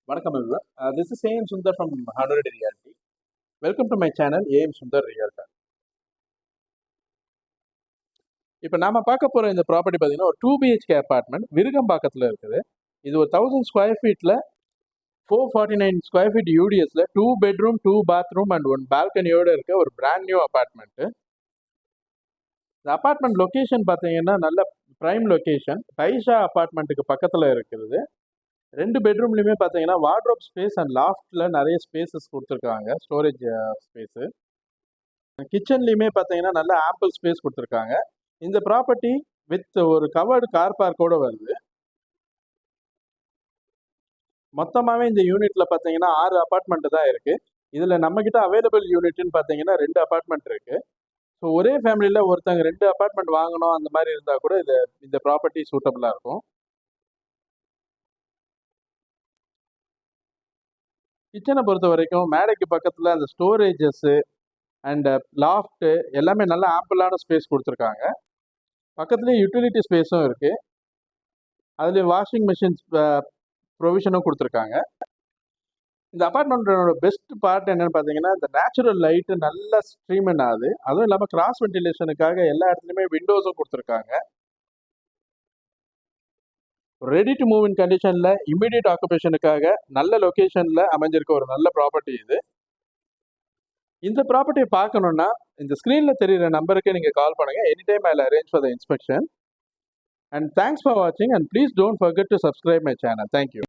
Vanakkam everyone. This is AM Sundar from Hardware Realty. Welcome to my channel AM Sundar Realtor. இப்போ நாம பார்க்க போற இந்த property பார்த்தீங்கன்னா ஒரு 2 BHK அபார்ட்மெண்ட் விருகம்பாக்கத்தில் இருக்குது. இது ஒரு 1000 ஸ்கொயர் ஃபீட்டில் 449 ஸ்கொயர் ஃபீட் யூடிஎஸ்ல 2 பெட்ரூம் 2 பாத்ரூம் அண்ட் 1 பால்கனியோட இருக்க ஒரு பிராண்ட் நியூ அபார்ட்மெண்ட். இந்த அபார்ட்மெண்ட் லொக்கேஷன் பார்த்தீங்கன்னா நல்ல பிரைம் லொக்கேஷன். டைஷா அபார்ட்மெண்ட்டுக்கு பக்கத்தில் இருக்குது. 2 பெட்ரூம்லையுமே பார்த்தீங்கன்னா வார்ட்ரோப் ஸ்பேஸ் அண்ட் லாஃப்டில் நிறைய ஸ்பேசஸ் கொடுத்துருக்காங்க, ஸ்டோரேஜ் ஸ்பேஸு. கிச்சன்லேயுமே பார்த்தீங்கன்னா நல்ல ஆம்பிள் ஸ்பேஸ் கொடுத்துருக்காங்க. இந்த ப்ராப்பர்ட்டி வித் ஒரு கவர்டு கார் பார்க்கோட வருது. மொத்தமாகவே இந்த யூனிட்டில் பார்த்தீங்கன்னா 6 அப்பார்ட்மெண்ட் தான் இருக்குது. இதில் நம்மக்கிட்ட அவைலபிள் யூனிட்னு பார்த்தீங்கன்னா 2 அப்பார்ட்மெண்ட் இருக்குது. ஸோ ஒரே ஃபேமிலியில் ஒருத்தங்க 2 அப்பார்ட்மெண்ட் வாங்கணும் அந்த மாதிரி இருந்தால் கூட இந்த ப்ராப்பர்ட்டி சூட்டபுளாக இருக்கும். கிச்சனை பொறுத்த வரைக்கும் மேடைக்கு பக்கத்தில் அந்த ஸ்டோரேஜஸ்ஸு அண்ட் லாஃப்ட்டு எல்லாமே நல்ல ஆம்பிளான ஸ்பேஸ் கொடுத்துருக்காங்க. பக்கத்துலேயே யூட்டிலிட்டி ஸ்பேஸும் இருக்குது. அதுலேயே வாஷிங் மிஷின்ஸ் ப்ரொவிஷனும் கொடுத்துருக்காங்க. இந்த அப்பார்ட்மெண்ட்டோட பெஸ்ட் பார்ட் என்னென்னு பார்த்தீங்கன்னா இந்த நேச்சுரல் லைட்டு நல்லா ஸ்ட்ரீமன் ஆகுது. அதுவும் இல்லாமல் கிராஸ் வென்டிலேஷனுக்காக எல்லா இடத்துலையுமே விண்டோஸும் கொடுத்துருக்காங்க. ரெடி டு மூவ் இன் கண்டிஷனில் இமீடியட் ஆக்குபேஷனுக்காக நல்ல லொக்கேஷனில் அமைஞ்சிருக்க ஒரு நல்ல ப்ராப்பர்ட்டி இது. இந்த ப்ராப்பர்ட்டியை பார்க்கணுன்னா இந்த ஸ்க்ரீனில் தெரிகிற நம்பருக்கு நீங்கள் கால் பண்ணுங்கள். Any time I arrange for the inspection. And thanks for watching, and please don't forget to subscribe my channel. Thank you.